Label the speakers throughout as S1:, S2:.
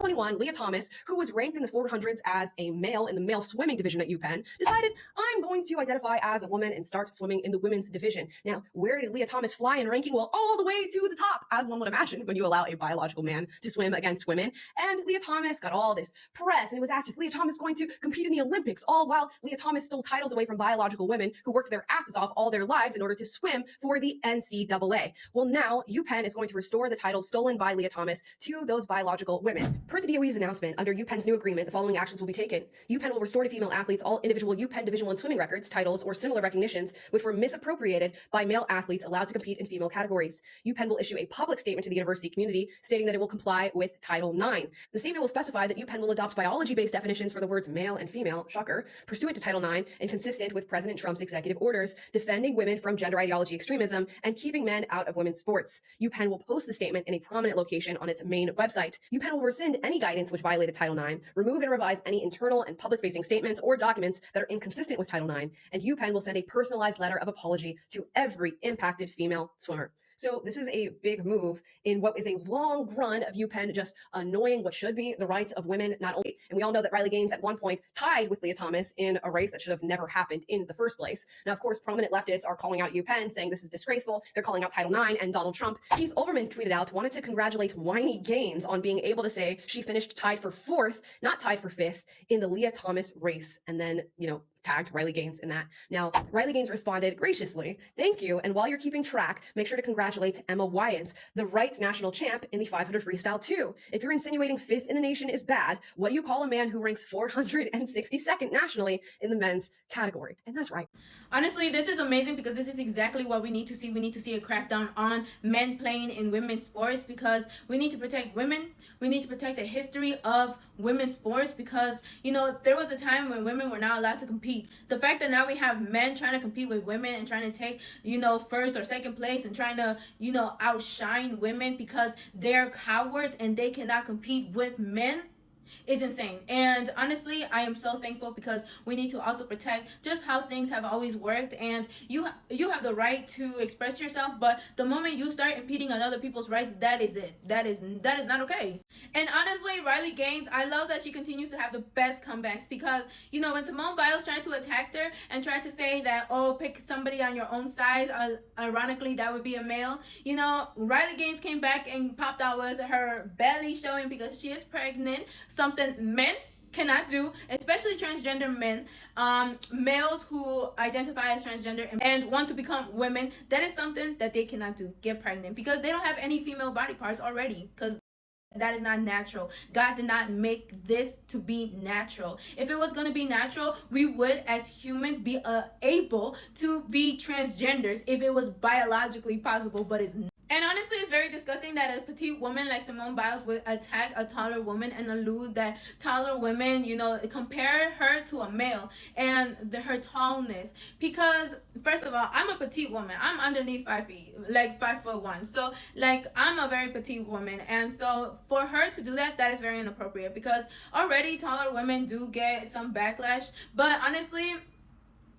S1: 21, Leah Thomas, who was ranked in the 400s as a male in the male swimming division at UPenn, decided, I'm going to identify as a woman and start swimming in the women's division. Now, where did Leah Thomas fly in ranking? Well, all the way to the top, as one would imagine when you allow a biological man to swim against women. And Leah Thomas got all this press, and it was asked, is Leah Thomas going to compete in the Olympics? All while Leah Thomas stole titles away from biological women who worked their asses off all their lives in order to swim for the NCAA. Well, now UPenn is going to restore the titles stolen by Leah Thomas to those biological women. Per the DOE's announcement, under UPenn's new agreement, the following actions will be taken. UPenn will restore to female athletes all individual UPenn Division I swimming records, titles, or similar recognitions which were misappropriated by male athletes allowed to compete in female categories. UPenn will issue a public statement to the university community stating that it will comply with Title IX. The statement will specify that UPenn will adopt biology-based definitions for the words male and female, shocker, pursuant to Title IX and consistent with President Trump's executive orders defending women from gender ideology extremism and keeping men out of women's sports. UPenn will post the statement in a prominent location on its main website. UPenn will rescind any guidance which violated Title IX, remove and revise any internal and public-facing statements or documents that are inconsistent with Title IX, and UPenn will send a personalized letter of apology to every impacted female swimmer. So this is a big move in what is a long run of UPenn just annoying what should be the rights of women, not only. And we all know that Riley Gaines at one point tied with Leah Thomas in a race that should have never happened in the first place. Now, of course, prominent leftists are calling out UPenn, saying this is disgraceful. They're calling out Title IX and Donald Trump. Keith Olbermann tweeted out, wanted to congratulate whiny Gaines on being able to say she finished tied for fourth, not tied for fifth, in the Leah Thomas race. And then, tagged Riley Gaines in that. Now, Riley Gaines responded graciously, thank you, and while you're keeping track, make sure to congratulate Emma Wyant, the Wrights national champ in the 500 freestyle too. If you're insinuating fifth in the nation is bad, what do you call a man who ranks 462nd nationally in the men's category? And that's right.
S2: Honestly, this is amazing because this is exactly what we need to see. We need to see a crackdown on men playing in women's sports because we need to protect women. We need to protect the history of women's sports because, there was a time when women were not allowed to compete. The fact that now we have men trying to compete with women and trying to take, first or second place and trying to, outshine women because they're cowards and they cannot compete with men is insane. And honestly, I am so thankful because we need to also protect just how things have always worked, and you have the right to express yourself, but the moment you start impeding on other people's rights, that is it. That is not okay. And honestly, Riley Gaines, I love that she continues to have the best comebacks because when Simone Biles tried to attack her and tried to say that, oh, pick somebody on your own size, ironically that would be a male, Riley Gaines came back and popped out with her belly showing because she is pregnant, something men cannot do, especially transgender men, males who identify as transgender and want to become women. That is something that they cannot do, get pregnant, because they don't have any female body parts already, because that is not natural. God did not make this to be natural. If it was going to be natural, we would as humans be able to be transgenders if it was biologically possible, but it's not. And honestly, it's very disgusting that a petite woman like Simone Biles would attack a taller woman and allude that taller women, compare her to a male and her tallness. Because, first of all, I'm a petite woman. I'm underneath 5 feet, like 5'1". So, I'm a very petite woman. And so, for her to do that, that is very inappropriate. Because already taller women do get some backlash. But honestly,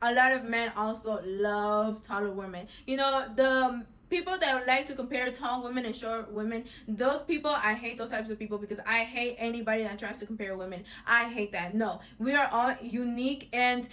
S2: a lot of men also love taller women. The people that would like to compare tall women and short women, those people, I hate those types of people because I hate anybody that tries to compare women. I hate that. No, we are all unique, and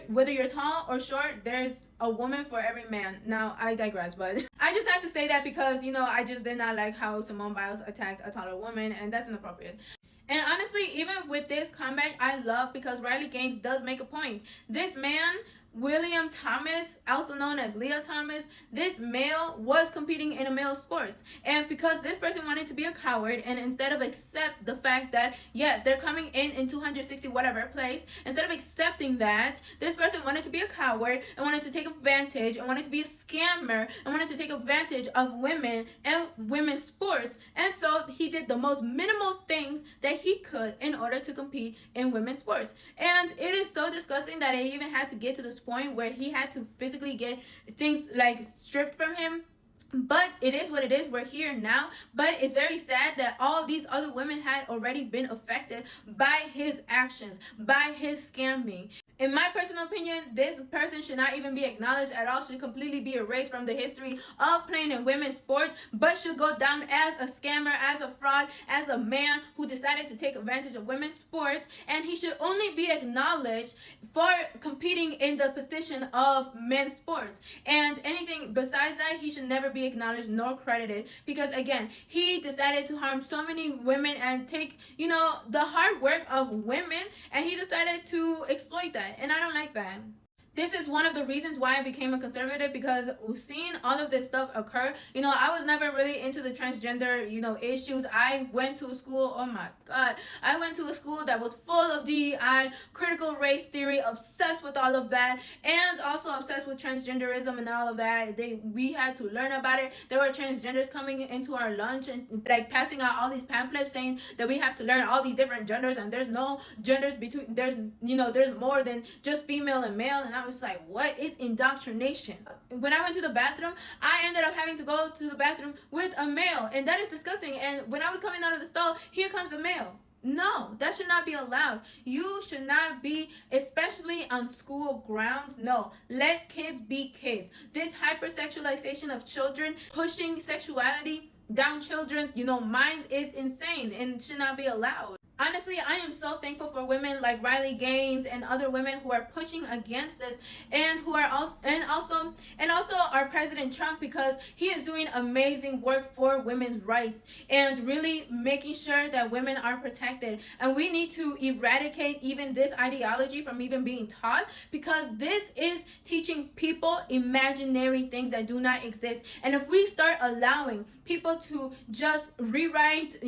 S2: whether you're tall or short, there's a woman for every man. Now, I digress, but I just had to say that because, I just did not like how Simone Biles attacked a taller woman, and that's inappropriate. And honestly, even with this comeback, I love because Riley Gaines does make a point. This man, William Thomas, also known as Leah Thomas, this male was competing in a male sports. And because this person wanted to be a coward and instead of accept the fact that, yeah, they're coming in 260 whatever place, instead of accepting that, this person wanted to be a coward and wanted to take advantage and wanted to be a scammer and wanted to take advantage of women and women's sports. And so he did the most minimal things that he could in order to compete in women's sports. And it is so disgusting that it even had to get to this point where he had to physically get things stripped from him. But it is what it is. We're here now. But it's very sad that all these other women had already been affected by his actions, by his scamming. In my personal opinion, this person should not even be acknowledged at all, should completely be erased from the history of playing in women's sports, but should go down as a scammer, as a fraud, as a man who decided to take advantage of women's sports, and he should only be acknowledged for competing in the position of men's sports. And anything besides that, he should never be acknowledged nor credited, because again, he decided to harm so many women and take, the hard work of women, and he decided to exploit that. And I don't like that. This is one of the reasons why I became a conservative, because seeing all of this stuff occur, I was never really into the transgender, issues. I went to a school, oh my God, I went to a school that was full of DEI, critical race theory, obsessed with all of that, and also obsessed with transgenderism and all of that. We had to learn about it. There were transgenders coming into our lunch and like passing out all these pamphlets saying that we have to learn all these different genders, and there's no genders between, there's more than just female and male. And I was like, what is indoctrination? When I went to the bathroom, I ended up having to go to the bathroom with a male, and that is disgusting. And when I was coming out of the stall, here comes a male. No, that should not be allowed. You should not be, especially on school grounds. No, let kids be kids. This hypersexualization of children, pushing sexuality down children's, minds is insane and should not be allowed. Honestly, I am so thankful for women like Riley Gaines and other women who are pushing against this, and who are also our President Trump, because he is doing amazing work for women's rights and really making sure that women are protected. And we need to eradicate even this ideology from even being taught, because this is teaching people imaginary things that do not exist. And if we start allowing people to just rewrite,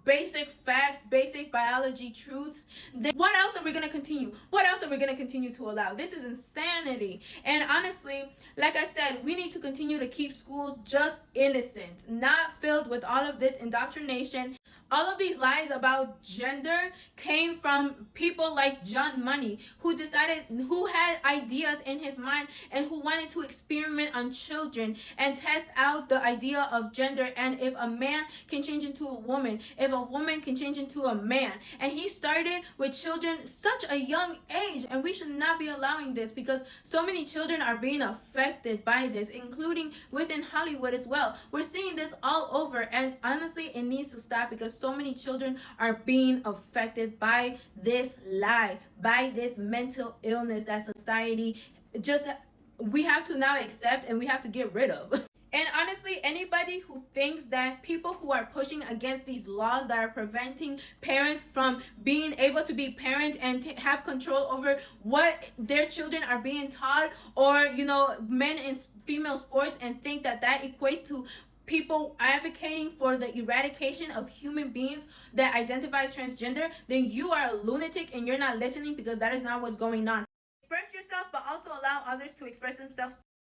S2: basic facts, basic biology truths, then what else are we going to continue? What else are we going to continue to allow? This is insanity. And honestly, like I said, we need to continue to keep schools just innocent, not filled with all of this indoctrination. All of these lies about gender came from people like John Money, who had ideas in his mind and who wanted to experiment on children and test out the idea of gender, and if a man can change into a woman, if a woman can change into a man. And he started with children such a young age, and we should not be allowing this, because so many children are being affected by this, including within Hollywood as well. We're seeing this all over, and honestly, it needs to stop, because so many children are being affected by this lie, by this mental illness that society we have to now accept and we have to get rid of. And honestly, anybody who thinks that people who are pushing against these laws that are preventing parents from being able to be parent and have control over what their children are being taught, or men in female sports, and think that equates to people advocating for the eradication of human beings that identifies transgender, then you are a lunatic and you're not listening, because that is not what's going on. Express yourself, but also allow others to express themselves